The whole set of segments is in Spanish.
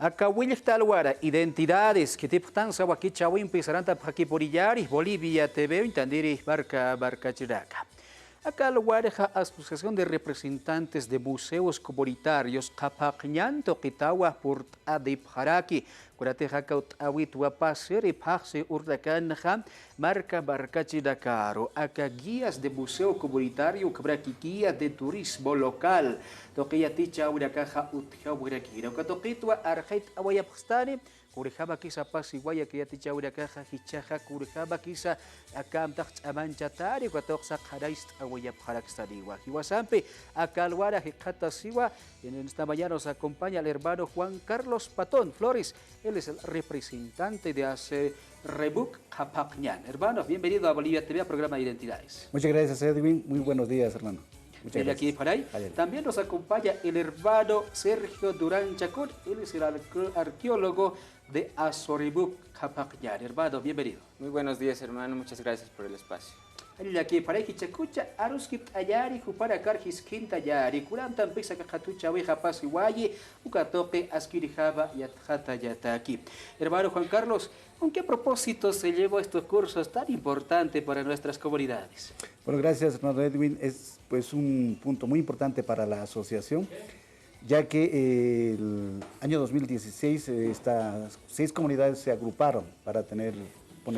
Acá Talwara, identidades que te están aquí Chawin Pisaranta aquí por Illaris, Bolivia, TV, Intandiri, Barca Chiraca. Acá Luareja Asociación de Representantes de Museos Comunitarios, Capacñan, Toquitawa, Port Adip Haraki, Curateja Cautawit Wapaser y Paxe Urdacanja, Barca Chiracaro. Acá guías de museo comunitario, guía de turismo local, Toquilla Ticha Uracaja Utjawiraquira, Catoquitwa Arjait Awayapstani. Kurihaba kisa pasiguaya que ya ticha urakaja hichaja kurihaba kisa akam tacht amanchatari katok sakharais awayap harakstadiwa. Hiwasampe akalwara hikata siwa. En esta mañana nos acompaña el hermano Juan Carlos Patón Flores. Él es el representante de Rebuk Capacñán. Hermanos, bienvenido a Bolivia TV, programa de Identidades. Muchas gracias, Edwin. Muy buenos días, hermano. Muchas gracias. También nos acompaña el hermano Sergio Durán Chacón. Él es el arqueólogo de Azoribuk Capacñán. Hermano, bienvenido. Muy buenos días, hermano. Muchas gracias por el espacio. Aquí para que chacucha aruskip ayari kupara karhis quinta yari kuram tampisa katucha weja pasi waye ukatope askirihaba yatjata yataki. Hermano Juan Carlos, ¿con qué propósito se llevó estos cursos tan importantes para nuestras comunidades? Bueno, gracias, hermano Edwin. Es pues un punto muy importante para la asociación, ya que el año 2016 estas 6 comunidades se agruparon para poner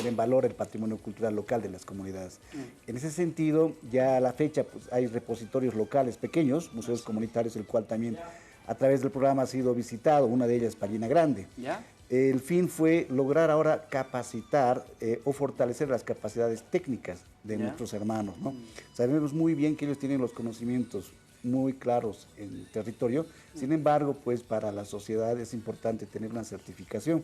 en valor el patrimonio cultural local de las comunidades. En ese sentido, ya a la fecha pues, hay repositorios locales pequeños, museos comunitarios, el cual también a través del programa ha sido visitado, una de ellas Pallina Grande. ¿Ya? El fin fue lograr ahora capacitar o fortalecer las capacidades técnicas de nuestros hermanos, ¿no? Sabemos muy bien que ellos tienen los conocimientos muy claros en el territorio, sin embargo, pues para la sociedad es importante tener una certificación.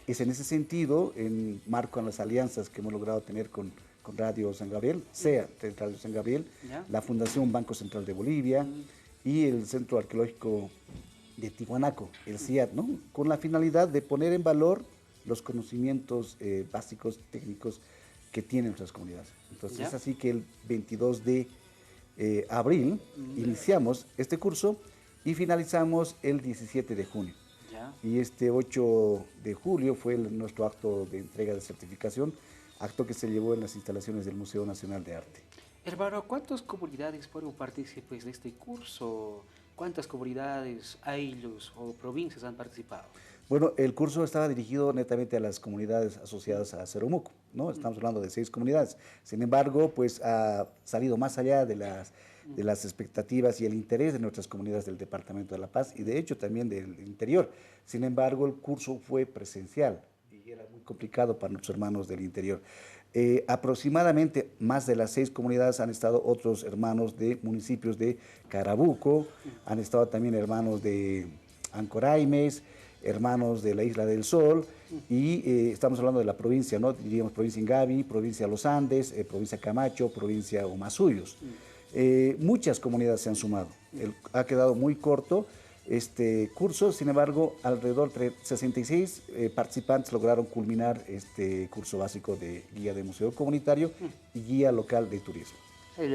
Es en ese sentido, en marco de las alianzas que hemos logrado tener con Radio San Gabriel, sea Radio San Gabriel, la Fundación Banco Central de Bolivia y el Centro Arqueológico de Tiwanaku, el CIAT, ¿no? Con la finalidad de poner en valor los conocimientos básicos, técnicos que tienen nuestras comunidades. Entonces es así que el 22 de abril iniciamos este curso y finalizamos el 17 de junio. Y este 8 de julio fue nuestro acto de entrega de certificación, acto que se llevó en las instalaciones del Museo Nacional de Arte. Hermano, ¿cuántas comunidades fueron partícipes de este curso? ¿Cuántas comunidades, aylus o provincias han participado? Bueno, el curso estaba dirigido netamente a las comunidades asociadas a Cerumuco, ¿no? Estamos hablando de 6 comunidades. Sin embargo, pues ha salido más allá de las expectativas y el interés de nuestras comunidades del Departamento de La Paz y de hecho también del interior. Sin embargo, el curso fue presencial y era muy complicado para nuestros hermanos del interior. Aproximadamente más de las 6 comunidades han estado otros hermanos de municipios de Carabuco, han estado también hermanos de Ancoraimes, hermanos de la Isla del Sol y estamos hablando de la provincia, ¿no? Diríamos provincia Ingavi, provincia Los Andes, provincia Camacho, provincia Humasuyos. Muchas comunidades se han sumado. Ha quedado muy corto este curso, sin embargo, alrededor de 66 participantes lograron culminar este curso básico de guía de museo comunitario y guía local de turismo.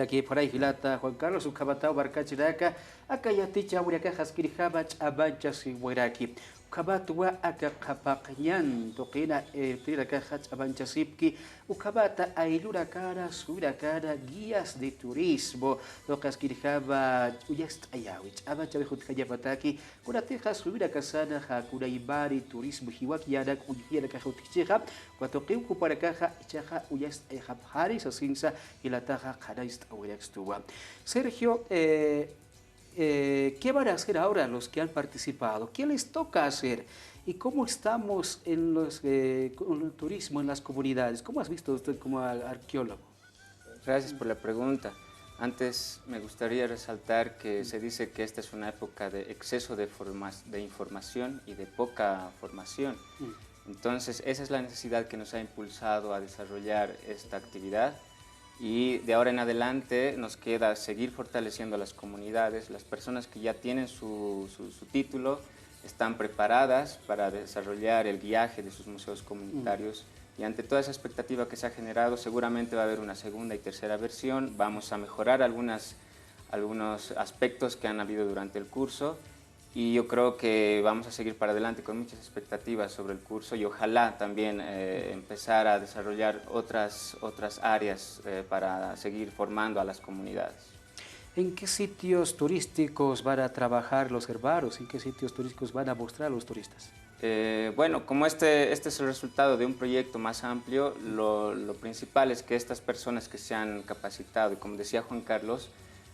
Aquí por ahí Gilata Juan Carlos Ucabatao Barcachiraca acá ya ticha Uriaca Jasquirijabach Abanchas y Huiraki Ucabatua acá Capacñán Toquina Tiraca Hach Abanchasipki Ucabata Ailura Cara Subira Cara guías de turismo Tocas Kirijaba Uyast Ayawich Abanchabejut Kayapataki Curateja Subira Casana Hakuraibari Turismo Hiwaki Yadak Uyira Kajuticheja Cuatoqueu para Caja Chaja Uyast Ayapharis Asinsa y la Taja Sergio, ¿qué van a hacer ahora los que han participado? ¿Qué les toca hacer? ¿Y cómo estamos en con el turismo en las comunidades? ¿Cómo has visto usted como arqueólogo? Gracias por la pregunta. Antes me gustaría resaltar que se dice que esta es una época de exceso de información y de poca formación. Entonces, esa es la necesidad que nos ha impulsado a desarrollar esta actividad. Y de ahora en adelante nos queda seguir fortaleciendo a las comunidades. Las personas que ya tienen su título están preparadas para desarrollar el guiaje de sus museos comunitarios. Y ante toda esa expectativa que se ha generado, seguramente va a haber una segunda y tercera versión. Vamos a mejorar algunos aspectos que han habido durante el curso y yo creo que vamos a seguir para adelante con muchas expectativas sobre el curso y ojalá también empezar a desarrollar otras áreas para seguir formando a las comunidades. ¿En qué sitios turísticos van a trabajar los herbaros? ¿En qué sitios turísticos van a mostrar a los turistas? Bueno, como este es el resultado de un proyecto más amplio, lo principal es que estas personas que se han capacitado, y como decía Juan Carlos,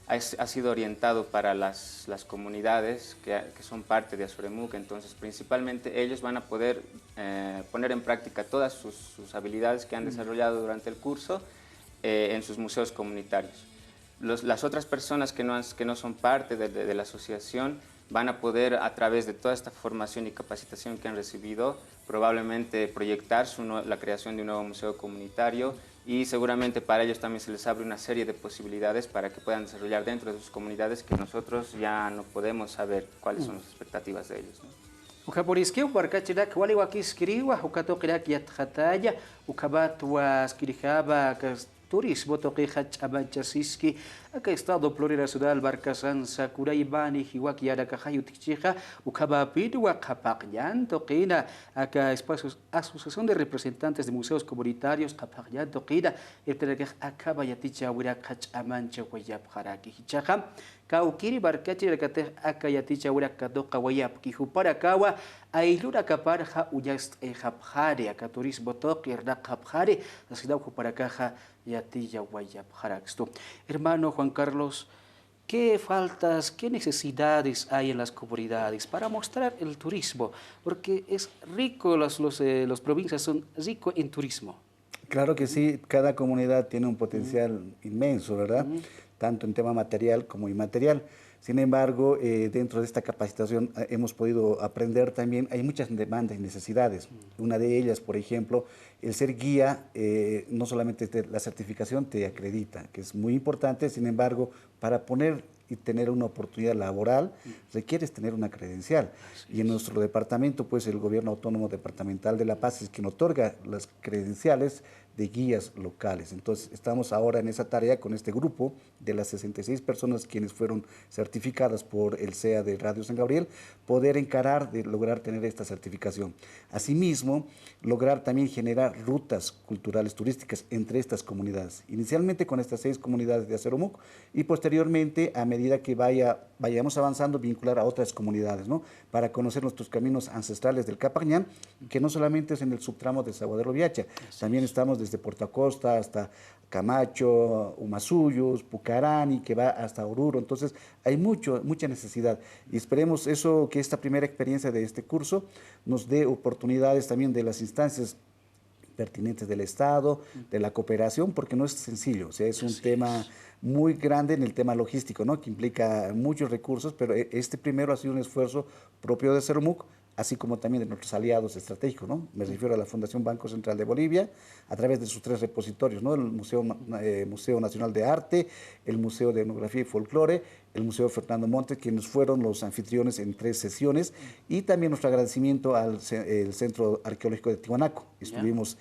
ha sido orientado para las comunidades que son parte de Azuremuc, entonces principalmente ellos van a poder poner en práctica todas sus habilidades que han desarrollado durante el curso en sus museos comunitarios. Las otras personas que no son parte de la asociación van a poder, a través de toda esta formación y capacitación que han recibido, probablemente proyectar la creación de un nuevo museo comunitario, y seguramente para ellos también se les abre una serie de posibilidades para que puedan desarrollar dentro de sus comunidades que nosotros ya no podemos saber cuáles son las expectativas de ellos, ¿no? Ukaporiskia warkachirak wali wakiskiriwa ukatoqirak yatqataya ukabatwas kirihaba turismo toqija ch'amanchasiski aka estado Florida Sudal Barcasan Sakuraibani Hiwaki Arakahayu Tichija Ukabapidwa Kapaqyan Toqina aka espacios Asociación de Representantes de Museos Comunitarios Kapaqyan Toqina Erterekaj Akaba Yaticha Wiraka Ch'amancha Wayap Haraki Hichaja Kaukiri Barkachi Rekate aka Yaticha Wiraka Doqa Wayap Kihuparakawa Ailura Kaparja Uyast Ejapjare aka turismo toqi Erdakapjare Asidau Kuparakaja Yatilla Wayap Haraksto. Hermano Juan Carlos, ¿qué faltas, qué necesidades hay en las comunidades para mostrar el turismo? Porque es rico, las provincias son ricos en turismo. Claro que sí, cada comunidad tiene un potencial inmenso, ¿verdad? Tanto en tema material como inmaterial. Sin embargo, dentro de esta capacitación hemos podido aprender también, hay muchas demandas y necesidades. Una de ellas, por ejemplo, el ser guía, no solamente la certificación te acredita, que es muy importante, sin embargo, para poner y tener una oportunidad laboral, requieres tener una credencial. Y en nuestro departamento, pues el Gobierno Autónomo Departamental de La Paz es quien otorga las credenciales de guías locales. Entonces, estamos ahora en esa tarea con este grupo de las 66 personas quienes fueron certificadas por el CEA de Radio San Gabriel, poder encarar de lograr tener esta certificación. Asimismo, lograr también generar rutas culturales turísticas entre estas comunidades. Inicialmente con estas 6 comunidades de Azuremuc y posteriormente, a medida que vayamos avanzando, vincular a otras comunidades, ¿no? Para conocer nuestros caminos ancestrales del Capaqñán, que no solamente es en el subtramo de Saguadero Viacha, también estamos desde Puerto Acosta hasta Camacho, Humasuyos, Pucarani, que va hasta Oruro. Entonces, hay mucha necesidad. Y esperemos que esta primera experiencia de este curso nos dé oportunidades también de las instancias pertinentes del Estado, de la cooperación, porque no es sencillo, o sea, es un tema muy grande en el tema logístico, ¿no? Que implica muchos recursos, pero este primero ha sido un esfuerzo propio de Azuremuc, así como también de nuestros aliados estratégicos, ¿no? Me refiero a la Fundación Banco Central de Bolivia, a través de sus 3 repositorios, ¿no? El Museo Nacional de Arte, el Museo de Etnografía y Folclore, el Museo Fernando Montes, quienes fueron los anfitriones en 3 sesiones, y también nuestro agradecimiento al Centro Arqueológico de Tiwanaku. Estuvimos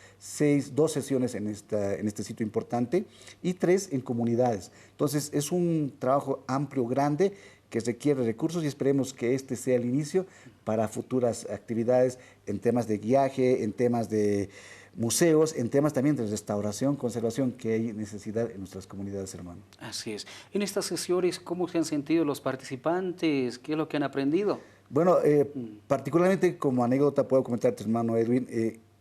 2 sesiones en este sitio importante y 3 en comunidades. Entonces, es un trabajo amplio, grande, que requiere recursos y esperemos que este sea el inicio para futuras actividades en temas de guiaje, en temas de museos, en temas también de restauración, conservación, que hay necesidad en nuestras comunidades, hermano. Así es. En estas sesiones, ¿cómo se han sentido los participantes? ¿Qué es lo que han aprendido? Bueno, particularmente como anécdota puedo comentarte, hermano Edwin,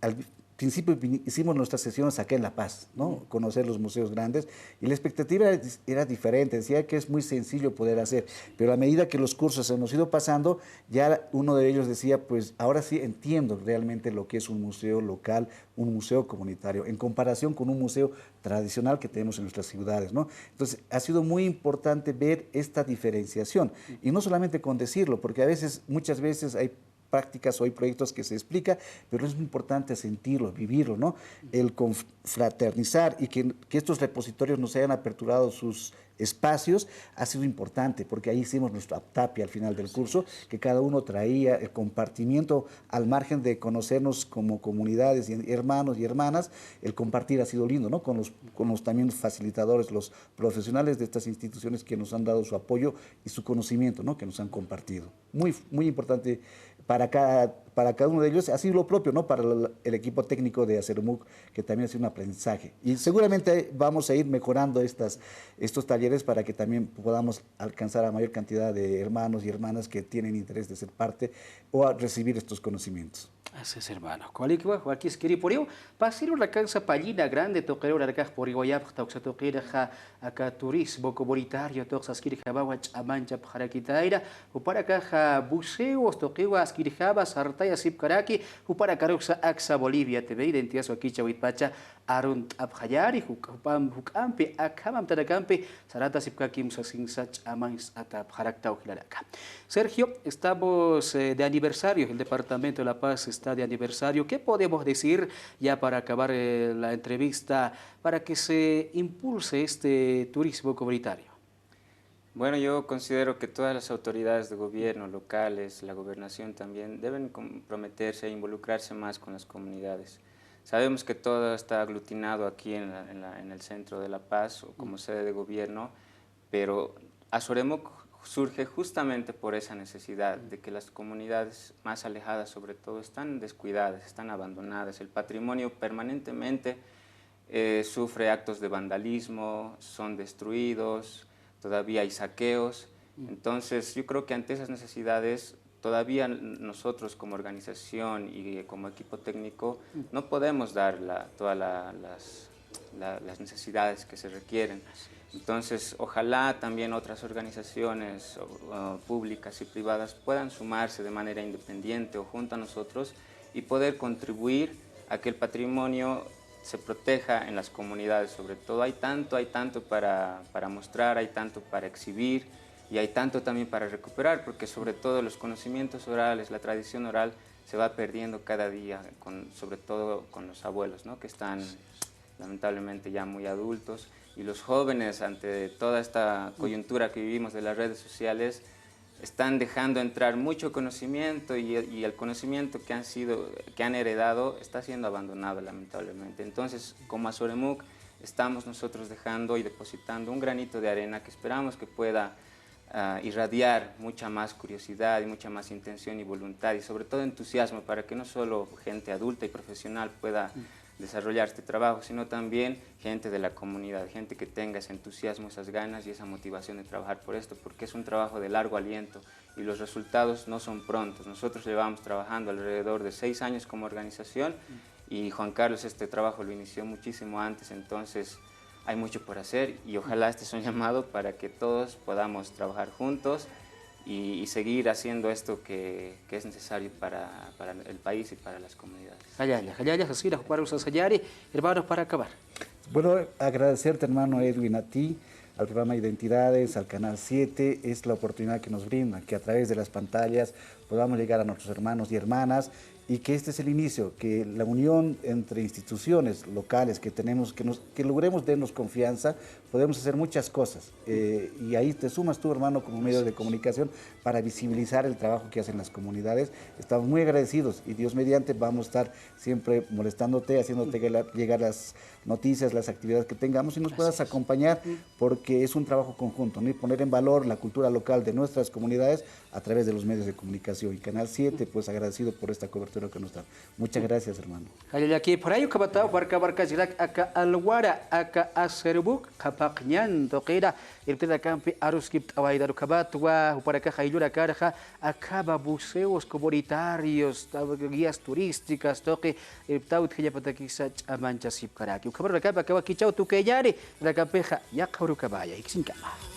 al principio hicimos nuestras sesiones acá en La Paz, ¿no? Conocer los museos grandes, y la expectativa era diferente, decía que es muy sencillo poder hacer, pero a medida que los cursos se nos ido pasando, ya uno de ellos decía, pues ahora sí entiendo realmente lo que es un museo local, un museo comunitario, en comparación con un museo tradicional que tenemos en nuestras ciudades, ¿no? Entonces, ha sido muy importante ver esta diferenciación, y no solamente con decirlo, porque muchas veces hay prácticas o hay proyectos que se explica, pero es muy importante sentirlo, vivirlo, ¿no? El confraternizar y que estos repositorios nos hayan aperturado sus espacios ha sido importante, porque ahí hicimos nuestra tapia al final del curso, que cada uno traía el compartimiento al margen de conocernos como comunidades y hermanos y hermanas. El compartir ha sido lindo, ¿no? Con los también facilitadores, los profesionales de estas instituciones que nos han dado su apoyo y su conocimiento, ¿no? Que nos han compartido. Muy, muy importante para cada uno de ellos. Ha sido lo propio, ¿no? Para el equipo técnico de Acerumuc, que también ha sido un aprendizaje. Y seguramente vamos a ir mejorando estos talleres para que también podamos alcanzar a mayor cantidad de hermanos y hermanas que tienen interés de ser parte o a recibir estos conocimientos. Así es, hermano. Cualquiera, aquí es que por ello, pasar una casa pallina grande, tocar una arcaj por iguayap, toxa toquera, acá turismo comunitario, toxas kirjabawach, amancha, pajarakitaira, o para caja buceos, toquewas, kirjabas, artaya, sipkaraki, o para caroxa, axa, Bolivia, TV, identidad aquí, chavitpacha, arunt abhayari, hukampe, akamam tarakampe, sarata sipkaki, musasinsach, amans, atapharakta, ojilaraka. Sergio, estamos de aniversario, el Departamento de La Paz está de aniversario. ¿Qué podemos decir ya para acabar la entrevista para que se impulse este turismo comunitario? Bueno, yo considero que todas las autoridades de gobierno locales, la gobernación también, deben comprometerse e involucrarse más con las comunidades. Sabemos que todo está aglutinado aquí en el centro de La Paz o como sede de gobierno, pero Acerumuc surge justamente por esa necesidad de que las comunidades más alejadas sobre todo están descuidadas, están abandonadas. El patrimonio permanentemente sufre actos de vandalismo, son destruidos, todavía hay saqueos. Entonces yo creo que ante esas necesidades todavía nosotros como organización y como equipo técnico no podemos dar todas las necesidades que se requieren. Entonces, ojalá también otras organizaciones públicas y privadas puedan sumarse de manera independiente o junto a nosotros y poder contribuir a que el patrimonio se proteja en las comunidades. Sobre todo hay tanto para mostrar, hay tanto para exhibir y hay tanto también para recuperar, porque sobre todo los conocimientos orales, la tradición oral se va perdiendo cada día, sobre todo con los abuelos, ¿no? Que están lamentablemente ya muy adultos. Y los jóvenes, ante toda esta coyuntura que vivimos de las redes sociales, están dejando entrar mucho conocimiento y el conocimiento que han heredado está siendo abandonado lamentablemente. Entonces, como Acerumuc, estamos nosotros dejando y depositando un granito de arena que esperamos que pueda irradiar mucha más curiosidad y mucha más intención y voluntad y sobre todo entusiasmo para que no solo gente adulta y profesional pueda desarrollar este trabajo, sino también gente de la comunidad, gente que tenga ese entusiasmo, esas ganas y esa motivación de trabajar por esto, porque es un trabajo de largo aliento y los resultados no son prontos. Nosotros llevamos trabajando alrededor de 6 años como organización y Juan Carlos este trabajo lo inició muchísimo antes, entonces hay mucho por hacer y ojalá este sea un llamado para que todos podamos trabajar juntos y seguir haciendo esto que es necesario para el país y para las comunidades. Hermanos, para acabar. Bueno, agradecerte, hermano Edwin, a ti, al programa Identidades, al Canal 7, es la oportunidad que nos brinda, que a través de las pantallas podamos llegar a nuestros hermanos y hermanas y que este es el inicio, que la unión entre instituciones locales que tenemos, que logremos darnos confianza, podemos hacer muchas cosas. Y ahí te sumas tú, hermano, como medio de comunicación para visibilizar el trabajo que hacen las comunidades. Estamos muy agradecidos y Dios mediante vamos a estar siempre molestándote, haciéndote llegar las noticias, las actividades que tengamos y nos puedas acompañar porque es un trabajo conjunto, ¿no? Y poner en valor la cultura local de nuestras comunidades a través de los medios de comunicación. Y Canal 7, pues agradecido por esta cobertura que nos da. Muchas gracias, hermano. Aquí por ahí kabatao barca jirak aka alwara aka Acerumuc kapaknyan toqira irtida campi arus kipt awaidaru kabatwa para acá haylura karja acaba buceos comunitarios guías turísticas toque taut que ya patakisach amancha sipkaraki ukabar acaba kichau tukeyari la campeja ya kabaya iksinkama.